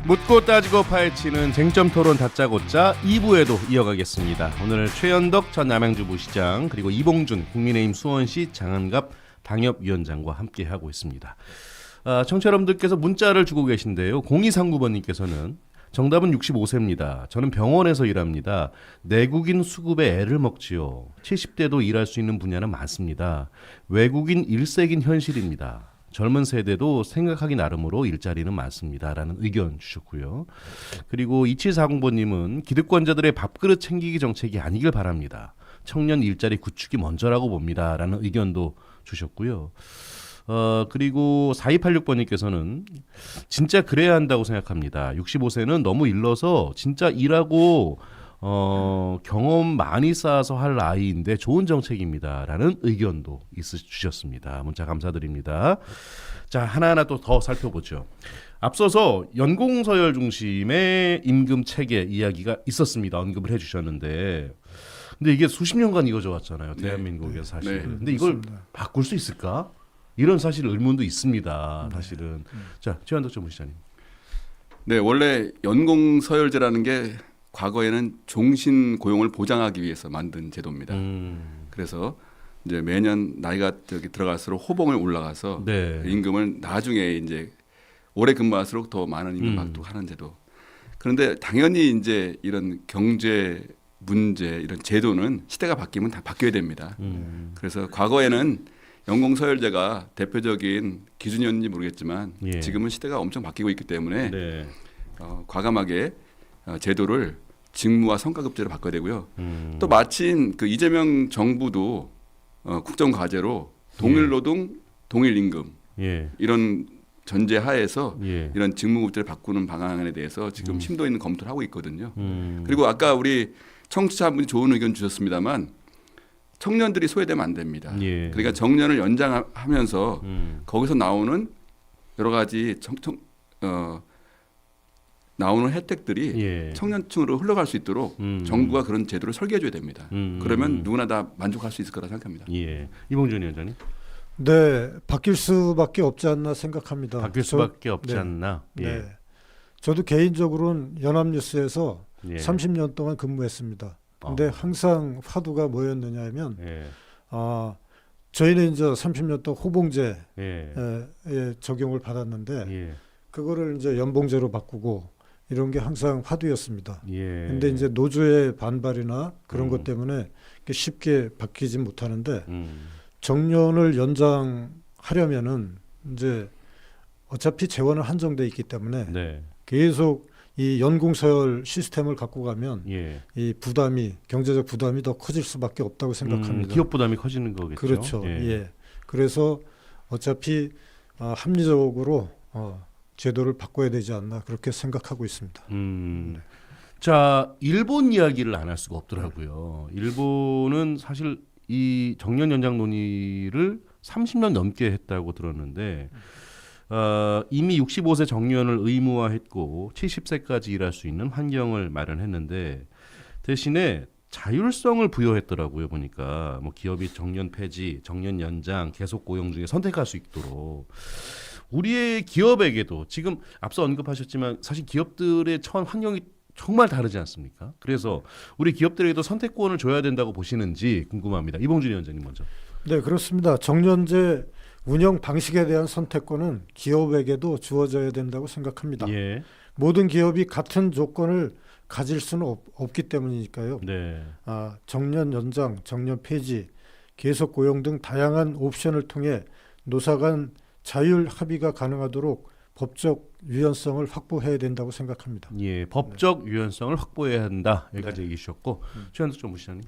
묻고 따지고 파헤치는 쟁점 토론 다짜고짜 2부에도 이어가겠습니다. 오늘 최현덕 전 남양주부시장 그리고 이봉준 국민의힘 수원시 장안갑 당협위원장과 함께하고 있습니다. 청취자 여러분들께서 문자를 주고 계신데요. 0239번님께서는 정답은 65세입니다. 저는 병원에서 일합니다. 내국인 수급에 애를 먹지요. 70대도 일할 수 있는 분야는 많습니다. 외국인 일색인 현실입니다. 젊은 세대도 생각하기 나름으로 일자리는 많습니다. 라는 의견 주셨고요. 그리고 2740번님은 기득권자들의 밥그릇 챙기기 정책이 아니길 바랍니다. 청년 일자리 구축이 먼저라고 봅니다. 라는 의견도 주셨고요. 그리고 4286번님께서는 진짜 그래야 한다고 생각합니다. 65세는 너무 일러서 진짜 일하고 경험 많이 쌓아서 할 나이인데 좋은 정책입니다. 라는 의견도 주셨습니다. 문자 감사드립니다. 자, 하나하나 또 더 살펴보죠. 앞서서 연공서열 중심의 임금 체계 이야기가 있었습니다. 언급을 해주셨는데 근데 이게 수십 년간 이어져 왔잖아요. 대한민국에서 사실. 네, 근데 이걸 바꿀 수 있을까? 이런 사실 의문도 있습니다. 사실은. 자, 최현덕 전 부시장님. 네, 원래 연공서열제라는 게 과거에는 종신 고용을 보장하기 위해서 만든 제도입니다. 그래서 이제 매년 나이가 들어갈수록 호봉을 올라가서 네. 임금을 나중에 이제 오래 근무할수록 더 많은 임금 받도록 하는 제도. 그런데 당연히 이제 이런 경제 문제 이런 제도는 시대가 바뀌면 다 바뀌어야 됩니다. 그래서 과거에는 연공서열제가 대표적인 기준이었는지 모르겠지만 예. 지금은 시대가 엄청 바뀌고 있기 때문에 네. 과감하게 제도를 직무와 성과급제로 바꿔야 되고요. 또 마침 그 이재명 정부도 국정과제로 동일노동, 동일임금 예. 이런 전제 하에서 예. 이런 직무급제를 바꾸는 방안에 대해서 지금 심도 있는 검토를 하고 있거든요. 음. 그리고 아까 우리 청취자분이 좋은 의견 주셨습니다만 청년들이 소외되면 안 됩니다. 예. 그러니까 정년을 연장하면서 거기서 나오는 여러 가지 나오는 혜택들이 예. 청년층으로 흘러갈 수 있도록 정부가 그런 제도를 설계해 줘야 됩니다. 그러면 누구나 다 만족할 수 있을 거라 생각합니다. 예. 이봉준 위원장님. 네, 바뀔 수밖에 없지 않나 생각합니다. 바뀔 수밖에 없지 않나. 예. 네. 저도 개인적으로는 연합뉴스에서 예. 30년 동안 근무했습니다. 근데 항상 화두가 뭐였느냐 하면 예. 저희는 이제 30년 동안 호봉제에 예. 적용을 받았는데 예. 그거를 이제 연봉제로 바꾸고 이런 게 항상 화두였습니다. 예. 근데 이제 노조의 반발이나 그런 것 때문에 쉽게 바뀌지 못하는데 정년을 연장하려면은 이제 어차피 재원은 한정돼 있기 때문에 네. 계속 이 연공서열 시스템을 갖고 가면 예. 이 부담이 경제적 부담이 더 커질 수밖에 없다고 생각합니다. 기업 부담이 커지는 거겠죠. 그렇죠. 예. 그래서 어차피 합리적으로 제도를 바꿔야 되지 않나 그렇게 생각하고 있습니다. 자, 일본 이야기를 안 할 수가 없더라고요. 일본은 사실 이 정년 연장 논의를 30년 넘게 했다고 들었는데 이미 65세 정년을 의무화했고 70세까지 일할 수 있는 환경을 마련했는데 대신에 자율성을 부여했더라고요. 보니까 뭐 기업이 정년 폐지, 정년 연장, 계속 고용 중에 선택할 수 있도록 우리의 기업에게도 지금 앞서 언급하셨지만 사실 기업들의 처한 환경이 정말 다르지 않습니까? 그래서 우리 기업들에게도 선택권을 줘야 된다고 보시는지 궁금합니다. 이봉준 위원장님 먼저. 네, 그렇습니다. 정년제 운영 방식에 대한 선택권은 기업에게도 주어져야 된다고 생각합니다. 예. 모든 기업이 같은 조건을 가질 수는 없기 때문이니까요. 네. 정년 연장, 정년 폐지, 계속 고용 등 다양한 옵션을 통해 노사 간 자율 합의가 가능하도록 법적 유연성을 확보해야 된다고 생각합니다. 예, 법적 유연성을 확보해야 한다. 여기까지 얘기해 주셨고 최현석 전 부시장님.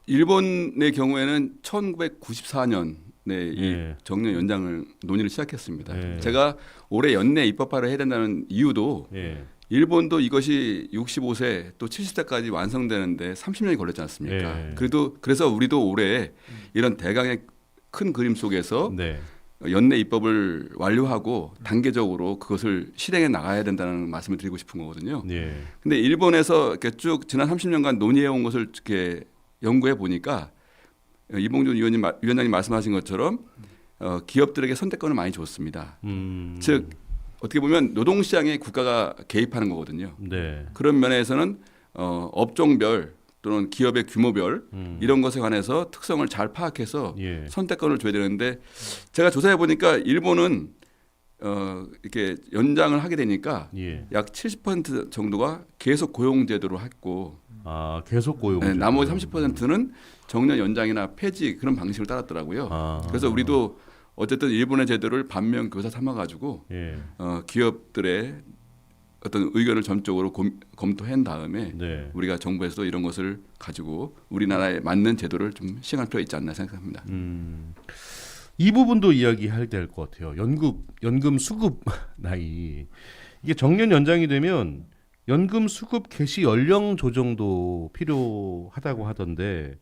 일본의 경우에는 1994년에 이 예. 정년 연장을 논의를 시작했습니다. 예. 제가 올해 연내 입법화를 해야 된다는 이유도 예. 일본도 이것이 65세 또 70세까지 완성되는데 30년이 걸렸지 않습니까? 예. 그래서 우리도 올해 이런 대강의 큰 그림 속에서 네. 연내 입법을 완료하고 단계적으로 그것을 실행해 나가야 된다는 말씀을 드리고 싶은 거거든요. 예. 근데 일본에서 이렇게 쭉 지난 30년간 논의해 온 것을 이렇게 연구해 보니까 이봉준 위원장님 말씀하신 것처럼 기업들에게 선택권을 많이 줬습니다. 즉 어떻게 보면 노동시장에 국가가 개입하는 거거든요. 네. 그런 면에서는 업종별 또는 기업의 규모별 이런 것에 관해서 특성을 잘 파악해서 예. 선택권을 줘야 되는데 제가 조사해 보니까 일본은 이렇게 연장을 하게 되니까 예. 약 70% 정도가 계속 고용 제도로 했고 아, 계속 고용. 네, 나머지 30%는 정년 연장이나 폐지 그런 방식을 따랐더라고요. 아. 그래서 우리도 어쨌든 일본의 제도를 반면 교사 삼아가지고 예. 기업들의 어떤 의견을 전적으로 검토한 다음에 네. 우리가 정부에서도 이런 것을 가지고 우리나라에 맞는 제도를 좀 시행할 필요가 있지 않나 생각합니다. 이 부분도 이야기할 될 것 같아요. 연금 수급 나이. 이게 정년 연장이 되면 연금 수급 개시 연령 조정도 필요하다고 하던데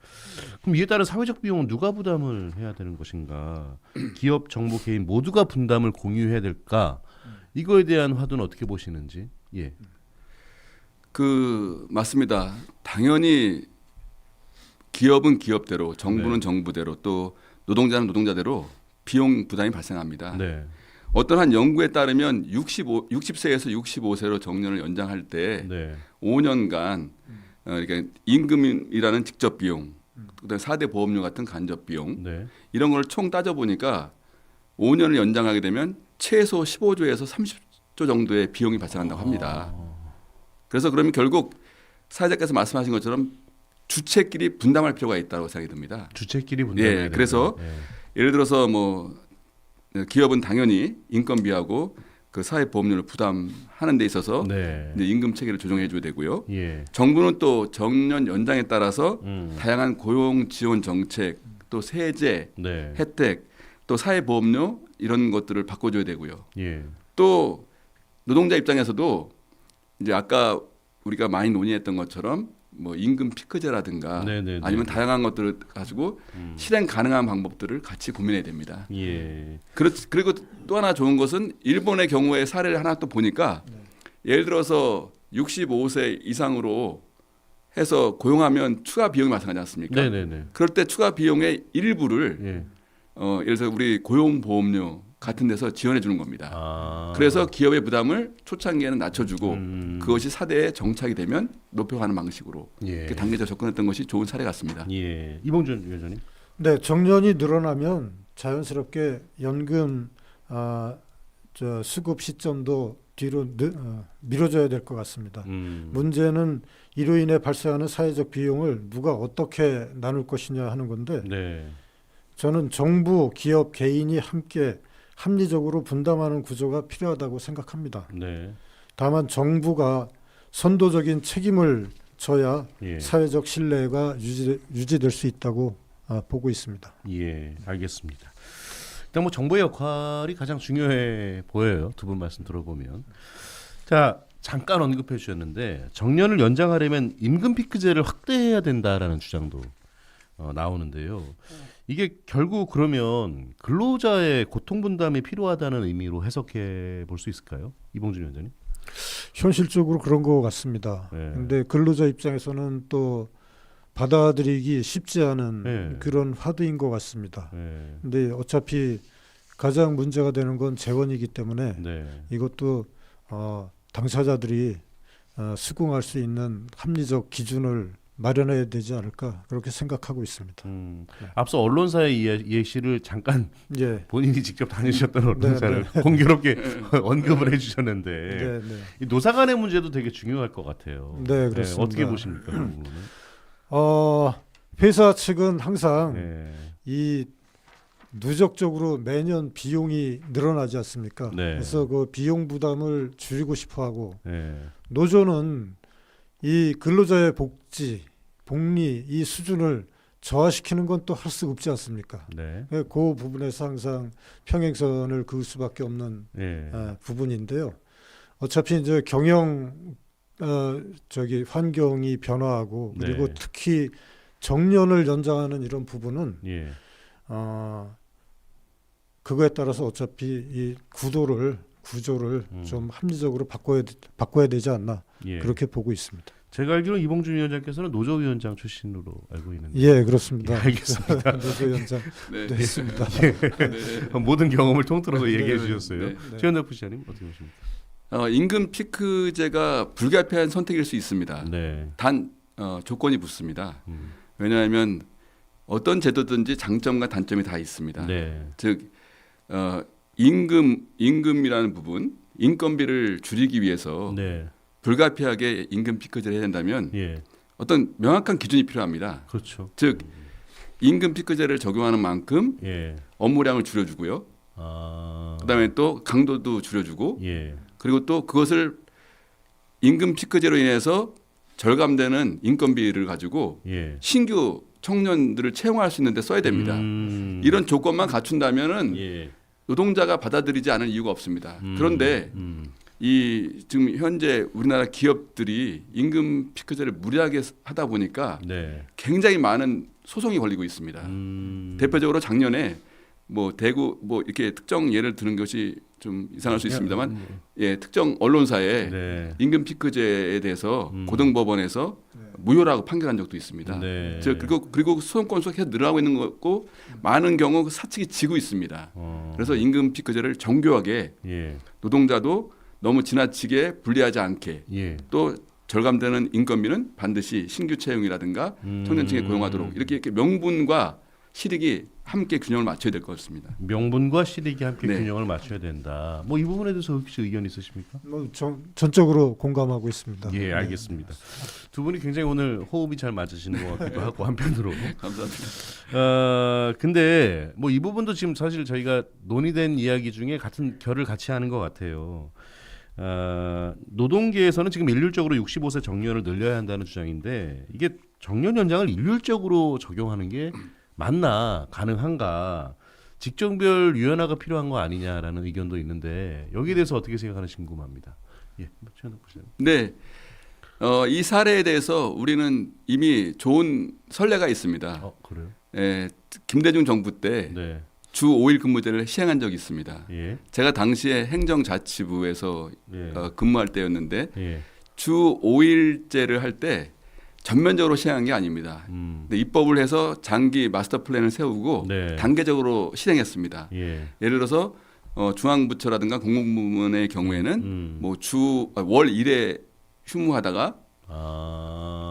그럼 이에 따른 사회적 비용은 누가 부담을 해야 되는 것인가? 기업, 정부, 개인 모두가 분담을 공유해야 될까? 이거에 대한 화두는 어떻게 보시는지? 예. 맞습니다. 당연히 기업은 기업대로, 정부는 네. 정부대로, 또 노동자는 노동자대로 비용 부담이 발생합니다. 네. 어떤 한 연구에 따르면 60세에서 65세로 정년을 연장할 때 네. 5년간 그러니까 임금이라는 직접 비용, 그다음에 4대 보험료 같은 간접 비용 네. 이런 걸 총 따져 보니까 5년을 연장하게 되면 최소 15조에서 30조 정도의 비용이 발생한다고 합니다. 그래서 그러면 결국 사회자께서 말씀하신 것처럼 주체끼리 분담할 필요가 있다고 생각이 듭니다. 주체끼리 분담해야 예, 그래서 된다. 예. 예를 들어서 뭐 기업은 당연히 인건비하고 그 사회보험료를 부담하는 데 있어서 네. 이제 임금 체계를 조정해 줘야 되고요. 예. 정부는 또 정년 연장에 따라서 음. 다양한 고용 지원 정책, 또 세제, 네. 혜택, 또 사회보험료 이런 것들을 바꿔줘야 되고요. 예. 또 노동자 입장에서도 이제 아까 우리가 많이 논의했던 것처럼 뭐 임금 피크제라든가 네네네. 아니면 다양한 것들을 가지고 실행 가능한 방법들을 같이 고민해야 됩니다. 예. 그리고 또 하나 좋은 것은 일본의 경우에 사례를 하나 또 보니까 예를 들어서 65세 이상으로 해서 고용하면 추가 비용이 발생하지 않습니까? 네네네. 그럴 때 추가 비용의 일부를 예. 예를 들어서 우리 고용보험료 같은 데서 지원해 주는 겁니다. 아. 그래서 기업의 부담을 초창기에는 낮춰주고 그것이 4대에 정착이 되면 높여가는 방식으로 예. 이렇게 단계적으로 접근했던 것이 좋은 사례 같습니다. 예. 이봉준 위원장님. 네, 정년이 늘어나면 자연스럽게 연금 수급 시점도 뒤로 미뤄져야 될 것 같습니다. 문제는 이로 인해 발생하는 사회적 비용을 누가 어떻게 나눌 것이냐 하는 건데 네. 저는 정부, 기업, 개인이 함께 합리적으로 분담하는 구조가 필요하다고 생각합니다. 네. 다만 정부가 선도적인 책임을 져야 예. 사회적 신뢰가 유지될 수 있다고 보고 있습니다. 예. 알겠습니다. 일단 뭐 정부의 역할이 가장 중요해 보여요. 두 분 말씀 들어보면. 자, 잠깐 언급해 주셨는데 정년을 연장하려면 임금 피크제를 확대해야 된다라는 주장도 나오는데요. 이게 결국 그러면 근로자의 고통 분담이 필요하다는 의미로 해석해 볼 수 있을까요? 이봉준 위원장님. 현실적으로 그런 것 같습니다. 네. 근데 근로자 입장에서는 또 받아들이기 쉽지 않은 네. 그런 화두인 것 같습니다. 네. 근데 어차피 가장 문제가 되는 건 재원이기 때문에 네. 이것도 당사자들이 수긍할 수 있는 합리적 기준을 마련해야 되지 않을까 그렇게 생각하고 있습니다. 앞서 언론사의 예시를 잠깐 예. 본인이 직접 다니셨던 언론사를 공교롭게 언급을 해주셨는데 네, 네. 이 노사 간의 문제도 되게 중요할 것 같아요. 네, 그렇습니다. 어떻게 보십니까? 그 부분은? 회사 측은 항상 네. 이 누적적으로 매년 비용이 늘어나지 않습니까? 네. 그래서 그 비용 부담을 줄이고 싶어하고 네. 노조는 이 근로자의 복지, 복리 이 수준을 저하시키는 건 또 할 수 없지 않습니까? 네. 그 부분에서 항상 평행선을 그을 수밖에 없는 네. 부분인데요. 어차피 이제 환경이 변화하고 그리고 네. 특히 정년을 연장하는 이런 부분은 예. 그거에 따라서 어차피 이 구조를 좀 합리적으로 바꿔야 되지 않나 예. 그렇게 보고 있습니다. 제가 알기로 이봉준 위원장께서는 노조위원장 출신으로 알고 있는데. 예, 그렇습니다. 예, 알겠습니다. 노조위원장 네. 네, 있습니다. 네. 모든 경험을 통틀어서 네, 얘기해 네, 주셨어요. 네. 최현덕 부시장님 어떻게 보십니까? 임금 피크제가 불가피한 선택일 수 있습니다. 네. 단 조건이 붙습니다. 왜냐하면 어떤 제도든지 장점과 단점이 다 있습니다. 네. 즉 임금이라는 부분, 인건비를 줄이기 위해서 네. 불가피하게 임금 피크제를 해야 된다면 예. 어떤 명확한 기준이 필요합니다. 그렇죠. 즉 임금 피크제를 적용하는 만큼 예. 업무량을 줄여주고요. 아. 그다음에 또 강도도 줄여주고 예. 그리고 또 그것을 임금 피크제로 인해서 절감되는 인건비를 가지고 예. 신규 청년들을 채용할 수 있는 데 써야 됩니다. 이런 조건만 갖춘다면은 예. 노동자가 받아들이지 않을 이유가 없습니다. 그런데 이 지금 현재 우리나라 기업들이 임금 피크제를 무리하게 하다 보니까 네. 굉장히 많은 소송이 걸리고 있습니다. 대표적으로 작년에 뭐 대구 뭐 이렇게 특정 예를 드는 것이 좀 이상할 수 있습니다만 예, 특정 언론사에 네. 임금 피크제에 대해서 고등법원에서 무효라고 판결한 적도 있습니다. 네. 그리고 소송 건수가 계속 늘어나고 있는 거고 많은 경우 사측이 지고 있습니다. 그래서 임금 피크제를 정교하게 예. 노동자도 너무 지나치게 불리하지 않게 예. 또 절감되는 인건비는 반드시 신규 채용이라든가 청년층에 고용하도록 이렇게 명분과 실익이 함께 균형을 맞춰야 될 것 같습니다. 명분과 실익이 함께 네. 균형을 맞춰야 된다. 뭐 이 부분에 대해서 혹시 의견 있으십니까? 뭐 전적으로 공감하고 있습니다. 예, 알겠습니다. 두 분이 굉장히 오늘 호흡이 잘 맞으시는 것 같기도 하고 한편으로. 감사합니다. 근데 뭐 이 부분도 지금 사실 저희가 논의된 이야기 중에 같은 결을 같이 하는 것 같아요. 노동계에서는 지금 일률적으로 65세 정년을 늘려야 한다는 주장인데 이게 정년 연장을 일률적으로 적용하는 게 맞나 가능한가 직종별 유연화가 필요한 거 아니냐라는 의견도 있는데 여기에 대해서 어떻게 생각하는지 궁금합니다. 예, 최현덕 부시장님. 네, 이 사례에 대해서 우리는 이미 좋은 선례가 있습니다. 그래요? 예, 김대중 정부 때 네. 주 5일 근무제를 시행한 적이 있습니다. 예. 제가 당시에 행정자치부에서 예. 근무할 때였는데 예. 주 5일제를 할 때 전면적으로 시행한 게 아닙니다. 근데 입법을 해서 장기 마스터 플랜을 세우고 네. 단계적으로 실행했습니다. 예. 예를 들어서 중앙부처라든가 공공부문의 경우에는 뭐 월 1회 휴무하다가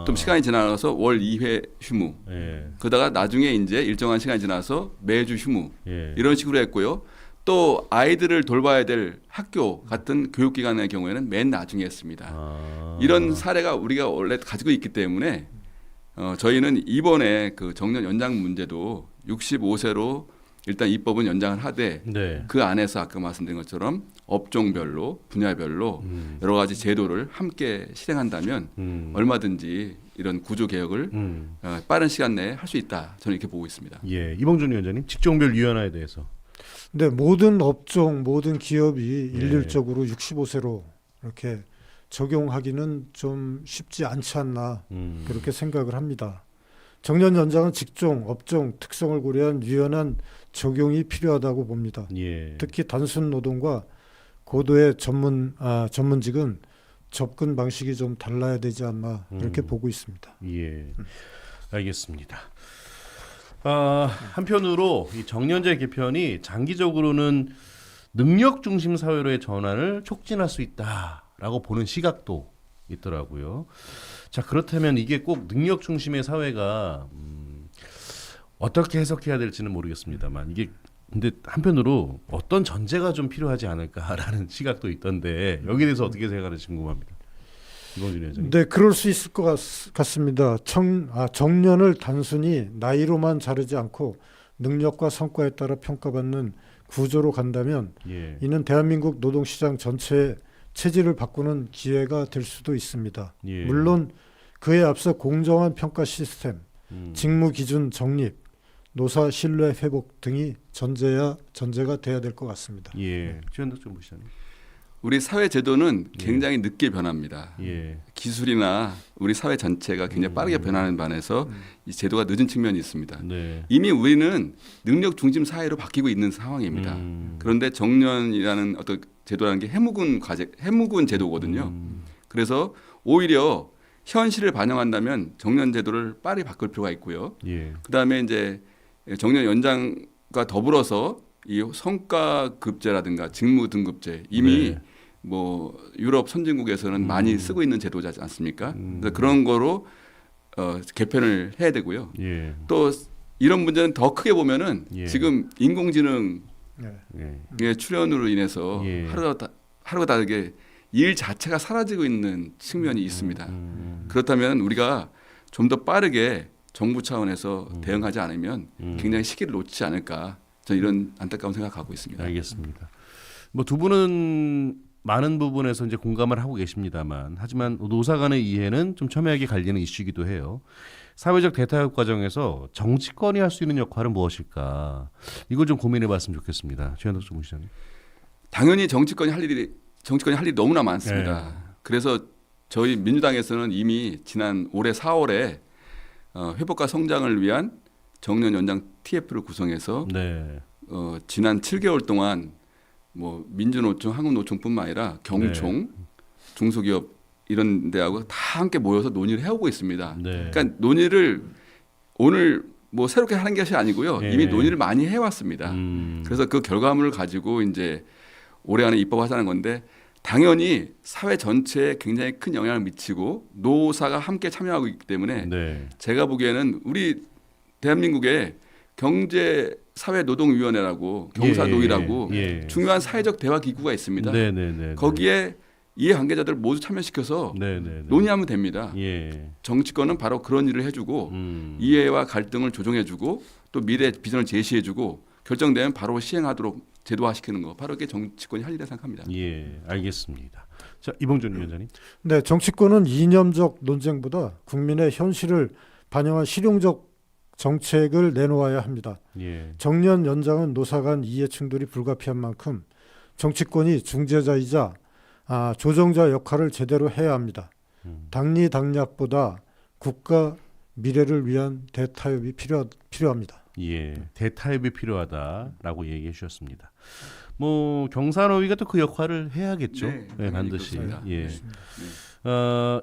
좀 시간이 지나서 월 2회 휴무. 예. 그러다가 나중에 이제 일정한 시간이 지나서 매주 휴무. 예. 이런 식으로 했고요. 또 아이들을 돌봐야 될 학교 같은 교육기관의 경우에는 맨 나중에 했습니다. 이런 사례가 우리가 원래 가지고 있기 때문에 저희는 이번에 그 정년 연장 문제도 65세로 일단 입법은 연장을 하되 네. 그 안에서 아까 말씀드린 것처럼 업종별로 분야별로 여러 가지 제도를 함께 실행한다면 얼마든지 이런 구조 개혁을 빠른 시간 내에 할 수 있다. 저는 이렇게 보고 있습니다. 예. 이봉준 위원장님 직종별 유연화에 대해서. 네, 모든 업종, 모든 기업이 일률적으로 65세로 이렇게 적용하기는 좀 쉽지 않지 않나 그렇게 생각을 합니다. 정년 연장은 직종, 업종 특성을 고려한 유연한 적용이 필요하다고 봅니다. 예. 특히 단순 노동과 고도의 전문직은 접근 방식이 좀 달라야 되지 않나 이렇게 보고 있습니다. 예. 알겠습니다. 한편으로 이 정년제 개편이 장기적으로는 능력 중심 사회로의 전환을 촉진할 수 있다라고 보는 시각도 있더라고요. 자, 그렇다면 이게 꼭 능력 중심의 사회가 어떻게 해석해야 될지는 모르겠습니다만 이게 근데 한편으로 어떤 전제가 좀 필요하지 않을까라는 시각도 있던데 여기에 대해서 어떻게 생각하는지 궁금합니다. 이봉준 위원장님. 네, 그럴 수 있을 것 같습니다. 정년을 단순히 나이로만 자르지 않고 능력과 성과에 따라 평가받는 구조로 간다면 예. 이는 대한민국 노동시장 전체의 체질을 바꾸는 기회가 될 수도 있습니다. 예. 물론 그에 앞서 공정한 평가 시스템, 직무 기준 정립, 노사 신뢰 회복 등이 전제가 돼야 될 것 같습니다. 예. 최현덕 좀 보시잖아요. 우리 사회 제도는 굉장히 늦게 변합니다. 예. 기술이나 우리 사회 전체가 굉장히 빠르게 변하는 반해서 이 제도가 늦은 측면이 있습니다. 네. 이미 우리는 능력 중심 사회로 바뀌고 있는 상황입니다. 그런데 정년이라는 어떤 제도라는 게 해묵은 제도거든요. 그래서 오히려 현실을 반영한다면 정년 제도를 빠르게 바꿀 필요가 있고요. 예. 그다음에 이제 정년 연장과 더불어서 이 성과급제라든가 직무등급제 이미 네. 뭐 유럽 선진국에서는 많이 쓰고 있는 제도지 않습니까? 그래서 그런 거로 개편을 해야 되고요. 예. 또 이런 문제는 더 크게 보면은 예. 지금 인공지능 네. 예. 출현으로 인해서 예. 하루가 다르게 일 자체가 사라지고 있는 측면이 있습니다. 그렇다면 우리가 좀 더 빠르게 정부 차원에서 대응하지 않으면 굉장히 시기를 놓치지 않을까 저는 이런 안타까운 생각하고 있습니다. 알겠습니다. 뭐 두 분은 많은 부분에서 이제 공감을 하고 계십니다만, 하지만 노사 간의 이해는 좀 첨예하게 갈리는 이슈이기도 해요. 사회적 대타협 과정에서 정치권이 할 수 있는 역할은 무엇일까? 이걸 좀 고민해봤으면 좋겠습니다. 최현덕 총무시장님. 당연히 정치권이 할 일이 너무나 많습니다. 네. 그래서 저희 민주당에서는 이미 지난 올해 4월에 회복과 성장을 위한 정년 연장 TF를 구성해서 네. 지난 7개월 동안 뭐 민주노총, 한국노총뿐만 아니라 경총, 중소기업 이런 데하고 다 함께 모여서 논의를 해오고 있습니다. 네. 그러니까 논의를 오늘 뭐 새롭게 하는 것이 아니고요. 네. 이미 논의를 많이 해왔습니다. 그래서 그 결과물을 가지고 이제 올해 안에 입법하자는 건데 당연히 사회 전체에 굉장히 큰 영향을 미치고 노사가 함께 참여하고 있기 때문에 네. 제가 보기에는 우리 대한민국의 경제사회노동위원회라고 경사노위라고 예. 중요한 사회적 대화 기구가 있습니다. 네네네. 거기에 이해 관계자들 모두 참여시켜서 네네네. 논의하면 됩니다. 예. 정치권은 바로 그런 일을 해주고 이해와 갈등을 조정해주고 또 미래 비전을 제시해주고 결정되면 바로 시행하도록 제도화시키는 거 바로 그게 정치권이 할 일이라 생각합니다. 예, 알겠습니다. 자, 이봉준 위원장님. 네, 정치권은 이념적 논쟁보다 국민의 현실을 반영한 실용적 정책을 내놓아야 합니다. 예. 정년 연장은 노사 간 이해 충돌이 불가피한 만큼 정치권이 중재자이자 조정자 역할을 제대로 해야 합니다. 당리당략보다 국가 미래를 위한 대타협이 필요합니다. 예, 대타협이 필요하다라고 얘기해 주셨습니다. 뭐 경사노위가 또 그 역할을 해야겠죠. 네, 네, 반드시. 그렇습니다. 예.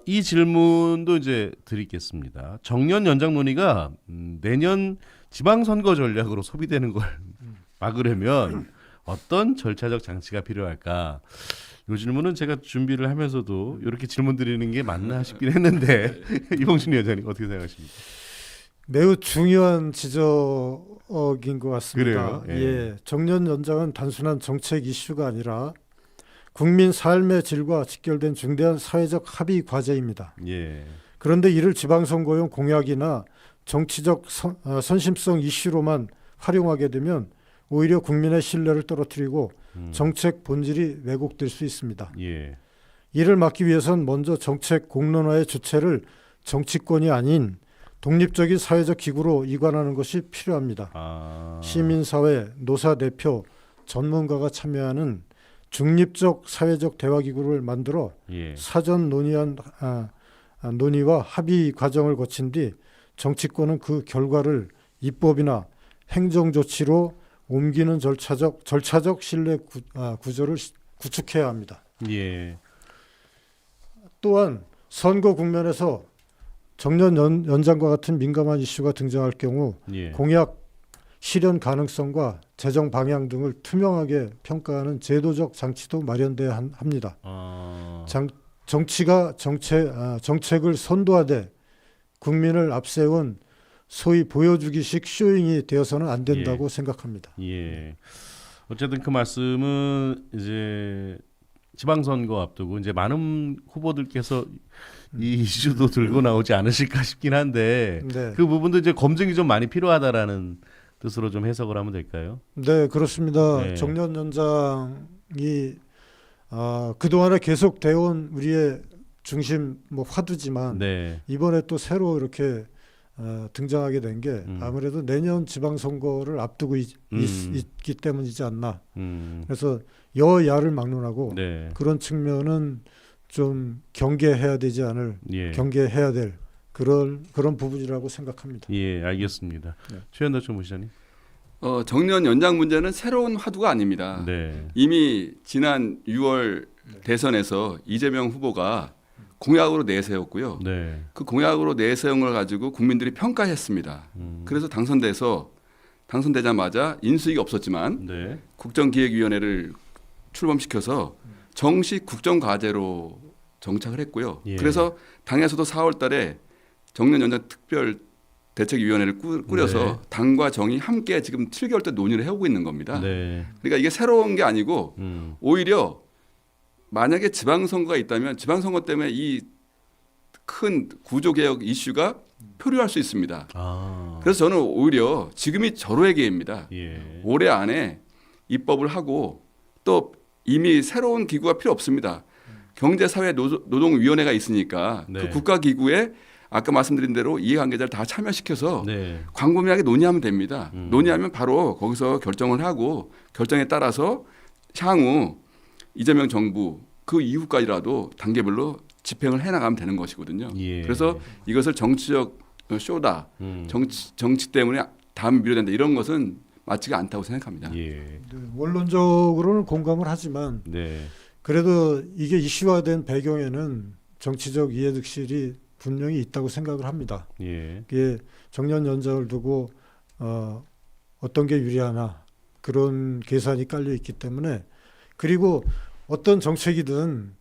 이 질문도 이제 드리겠습니다. 정년 연장 논의가 내년 지방선거 전략으로 소비되는 걸 막으려면 어떤 절차적 장치가 필요할까? 이 질문은 제가 준비를 하면서도 이렇게 질문 드리는 게 맞나 싶긴 했는데 이봉준 위원장님 어떻게 생각하십니까? 매우 중요한 지적인 것 같습니다. 그래요? 예. 예, 정년 연장은 단순한 정책 이슈가 아니라 국민 삶의 질과 직결된 중대한 사회적 합의 과제입니다. 예. 그런데 이를 지방선거용 공약이나 정치적 선심성 이슈로만 활용하게 되면 오히려 국민의 신뢰를 떨어뜨리고 정책 본질이 왜곡될 수 있습니다. 예. 이를 막기 위해선 먼저 정책 공론화의 주체를 정치권이 아닌 독립적인 사회적 기구로 이관하는 것이 필요합니다. 시민사회, 노사 대표, 전문가가 참여하는 중립적 사회적 대화기구를 만들어 예. 사전 논의와 합의 과정을 거친 뒤 정치권은 그 결과를 입법이나 행정조치로 옮기는 절차적 신뢰 구조를 구축해야 합니다. 예. 또한 선거 국면에서 정년 연장과 같은 민감한 이슈가 등장할 경우 예. 공약 실현 가능성과 재정 방향 등을 투명하게 평가하는 제도적 장치도 마련돼야 합니다. 정치가 정책을 선도하되 국민을 앞세운 소위 보여주기식 쇼잉이 되어서는 안 된다고 생각합니다. 예. 어쨌든 그 말씀은 이제 지방선거 앞두고 이제 많은 후보들께서 이 이슈도 들고 나오지 않으실까 싶긴 한데 네. 그 부분도 이제 검증이 좀 많이 필요하다라는 뜻으로 좀 해석을 하면 될까요? 네, 그렇습니다. 네. 정년 연장이 그동안에 계속 되어온 우리의 중심 화두지만 네. 이번에 또 새로 이렇게 등장하게 된 게 아무래도 내년 지방선거를 앞두고 있기 때문이지 않나. 그래서 여야를 막론하고 네. 그런 측면은 좀 경계해야 되지 않을 예. 경계해야 될 그런 부분이라고 생각합니다. 예, 알겠습니다. 네. 최현덕 총무시장님. 정년 연장 문제는 새로운 화두가 아닙니다. 네. 이미 지난 6월 대선에서 이재명 후보가 공약으로 내세웠고요. 네. 그 공약으로 내세운 걸 가지고 국민들이 평가했습니다. 그래서 당선되자마자 인수위가 없었지만 네. 국정기획위원회를 출범시켜서 정식 국정과제로 정착을 했고요. 예. 그래서 당에서도 4월달에 정년 연장 특별 대책위원회를 꾸려서 네. 당과 정이 함께 지금 7개월째 논의를 해오고 있는 겁니다. 네. 그러니까 이게 새로운 게 아니고 오히려 만약에 지방선거가 있다면 지방선거 때문에 이 큰 구조개혁 이슈가 표류할 수 있습니다. 아. 그래서 저는 오히려 지금이 절호의 기회입니다. 예. 올해 안에 입법을 하고 또 이미 새로운 기구가 필요 없습니다. 경제사회노동위원회가 있으니까 네. 그 국가기구에 아까 말씀드린 대로 이해관계자를 다 참여시켜서 네. 광범위하게 논의하면 됩니다. 논의하면 바로 거기서 결정을 하고 결정에 따라서 향후 이재명 정부 그 이후까지라도 단계별로 집행을 해나가면 되는 것이거든요. 예. 그래서 이것을 정치적 쇼다, 정치 때문에 다음 미뤄된다 이런 것은 맞지가 않다고 생각합니다. 예. 네, 원론적으로는 공감을 하지만 네. 그래도 이게 이슈화된 배경에는 정치적 이해득실이 분명히 있다고 생각을 합니다. 예. 이게 정년 연장을 두고 어떤 게 유리하나 그런 계산이 깔려 있기 때문에 그리고 어떤 정책이든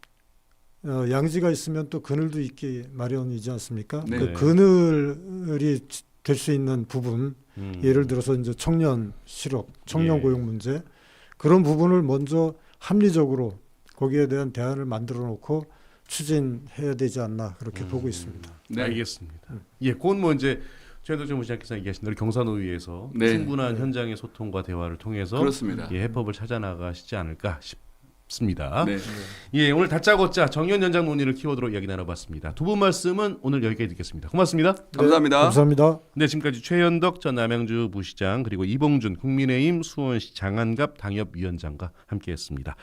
양지가 있으면 또 그늘도 있기 마련이지 않습니까? 네. 그 그늘이 될 수 있는 부분, 예를 들어서 이제 청년 실업, 청년 예. 고용 문제 그런 부분을 먼저 합리적으로 거기에 대한 대안을 만들어 놓고 추진해야 되지 않나 그렇게 보고 있습니다. 네. 알겠습니다. 예, 그건 뭐 이제 최현덕 부시장께서 얘기하신 대로 경사노위에서 네. 충분한 현장의 소통과 대화를 통해서 그렇습니다. 예, 해법을 찾아 나가시지 않을까 싶습니다. 네. 예, 오늘 다짜고짜 정년 연장 논의를 키워드로 이야기 나눠봤습니다. 두 분 말씀은 오늘 여기까지 듣겠습니다. 고맙습니다. 감사합니다. 감사합니다. 네, 지금까지 최현덕 전 남양주 부시장 그리고 이봉준 국민의힘 수원시 장안갑 당협위원장과 함께했습니다.